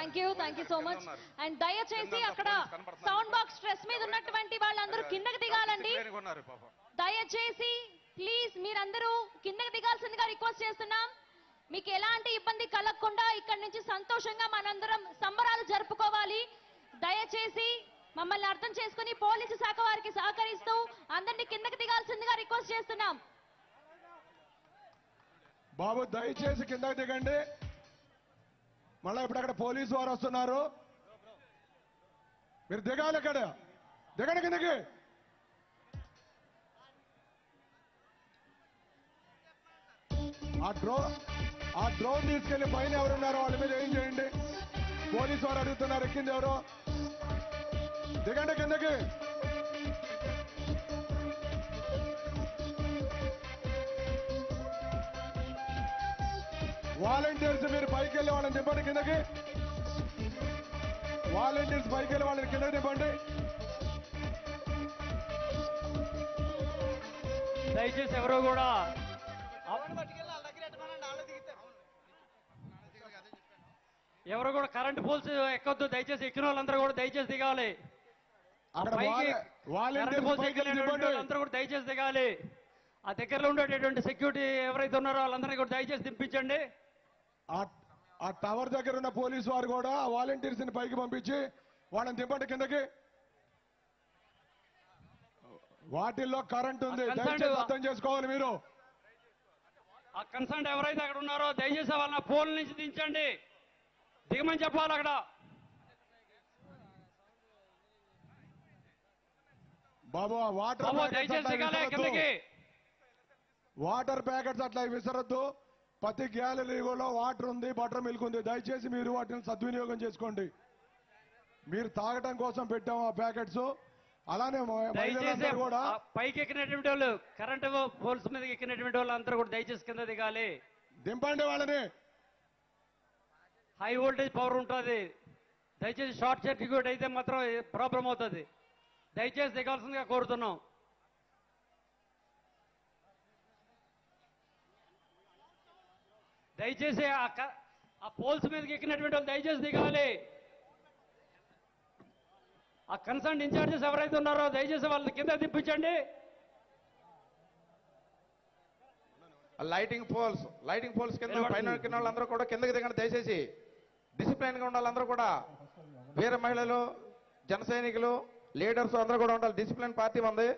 Thank you so much. And దయచేసి అక్కడ sound box stress మీద ఉన్నటువంటి వాళ్ళందరూ కిందకి దిగాలండి. దయచేసి ప్లీజ్ మీరందరూ కిందకి దిగాల్సిందిగా రిక్వెస్ట్ చేస్తున్నాం. మీకు ఎలాంటి ఇబ్బంది కలగకుండా ఇక్కడ నుంచి సంతోషంగా మనందరం సంబరాలు జరుపుకోవాలి. దయచేసి మమ్మల్ని అర్థం చేసుకుని పోలీసు శాఖ వారికి సహకరిస్తూ అందరినీ కిందకి దిగాల్సిందిగా రిక్వెస్ట్ చేస్తున్నాం. బాబు దయచేసి కిందకి దిగండి. మళ్ళీ ఇప్పుడు అక్కడ పోలీసు వారు వస్తున్నారు, మీరు దిగాలి. అక్కడ దిగండి కిందకి. ఆ డ్రోన్ తీసుకెళ్లి పైన ఎవరున్నారో వాళ్ళ మీద ఏం చేయండి. పోలీసు వారు అడుగుతున్నారు ఎక్కింది ఎవరు. దిగండి కిందకి. వాలంటీర్స్ మీరు పైకి వెళ్ళి వాళ్ళని దింపండి కిందకి. వాలంటీర్స్ పైకి వెళ్ళి వాళ్ళని కిందకి దింపండి. దయచేసి ఎవరో కూడా కరెంట్ పోల్స్ ఎక్కొద్దు. దయచేసి ఎక్కిన వాళ్ళందరూ కూడా దయచేసి దిగాలి. అందరూ కూడా దయచేసి దిగాలి. ఆ దగ్గరలో ఉండేటటువంటి సెక్యూరిటీ ఎవరైతే ఉన్నారో వాళ్ళందరినీ కూడా దయచేసి దింపించండి. ఆ టవర్ దగ్గర ఉన్న పోలీసు వారు కూడా ఆ వాలంటీర్స్ ని పైకి పంపించి వాళ్ళని దింపండి కిందకి. వాటిల్లో కరెంట్ ఉంది, దయచేసి అర్థం చేసుకోవాలి మీరు. ఆ కన్సర్న్ ఎవరైతే అక్కడ ఉన్నారో దయచేసి వాళ్ళ పోల్ నుంచి దించండి, దిగమని చెప్పాలి. అక్కడ బాబు వాటర్ ప్యాకెట్స్ అట్లా విసరద్దు. ప్రతి గ్యాలరీలో వాటర్ ఉంది, బటర్ మిల్క్ ఉంది. దయచేసి మీరు వాటిని సద్వినియోగం చేసుకోండి. మీరు తాగటం కోసం పెట్టాం ఆ ప్యాకెట్స్. అలానే మహిళలందరూ కూడా పైకి ఎక్కినటువంటి వాళ్ళు, కరెంట్ పోల్స్ మీద ఎక్కినటువంటి వాళ్ళు అందరూ కూడా దయచేసి కింద దిగాలి. దింపండి వాళ్ళని. హై వోల్టేజ్ పవర్ ఉంటుంది. దయచేసి షార్ట్ సర్క్యూట్ అయితే మాత్రం ప్రాబ్లం అవుతుంది. దయచేసి దిగాల్సిందిగా కోరుతున్నాం. దయచేసి ఆ పోల్స్ మీదకి ఎక్కినటువంటి వాళ్ళు దయచేసి దిగాలి. ఆ కన్సర్న్ ఇన్ఛార్జెస్ ఎవరైతే ఉన్నారో దయచేసి వాళ్ళని కింద దింపించండి. లైటింగ్ పోల్స్ కింద పైన ఎక్కిన వాళ్ళందరూ కూడా కిందకి దిగండి. దయచేసి డిసిప్లైన్ గా ఉండాలి. కూడా వీర మహిళలు, జన సైనికులు, లీడర్స్ అందరూ కూడా ఉండాలి. డిసిప్లిన్ పార్టీ ఉంది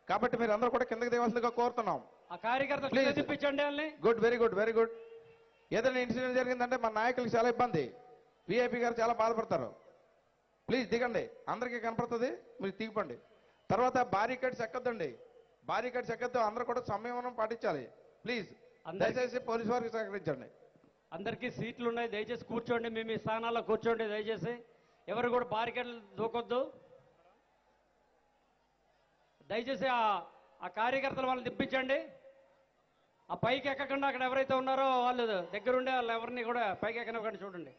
కాబట్టి మీరు అందరూ కూడా కిందకి దిగవలసిందిగా కోరుతున్నాం. ఆ కార్యకర్తలు దింపించండి. Good, very good, very good. ఏదైనా ఇన్సిడెంట్ జరిగిందంటే మన నాయకులకు చాలా ఇబ్బంది, విఐపి గారు చాలా బాధపడతారు. ప్లీజ్ దిగండి, అందరికీ కనపడుతుంది, మీరు దిగిపండి. తర్వాత బారికేడ్స్ ఎక్కద్దండి, బారికేడ్స్ ఎక్కద్దు. అందరూ కూడా సంయమనం పాటించాలి. ప్లీజ్ దయచేసి పోలీసు వారికి సహకరించండి. అందరికీ సీట్లు ఉన్నాయి, దయచేసి కూర్చోండి. మీ స్థానాల్లో కూర్చోండి. దయచేసి ఎవరు కూడా బారికేడ్లు దూకొద్దు. దయచేసి ఆ కార్యకర్తలు వాళ్ళని దింపించండి. ఆ పైకి ఎక్కకుండా అక్కడ ఎవరైతే ఉన్నారో వాళ్ళు దగ్గరుండే వాళ్ళు ఎవరిని కూడా పైకి ఎక్కనివ్వకండి. చూడండి.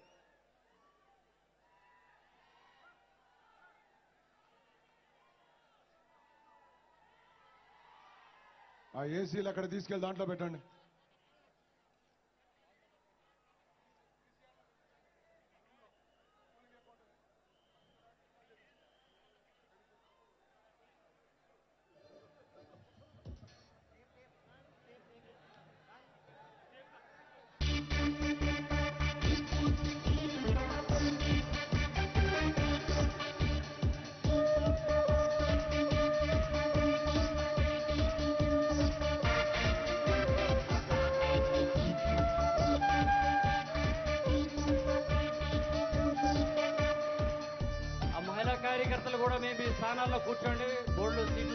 ఆ ఏసీలు అక్కడ తీసుకెళ్ళి దాంట్లో పెట్టండి. కార్యకర్తలు కూడా మేము ఈ స్థానాల్లో కూర్చోండి. బోర్డులు సీట్లు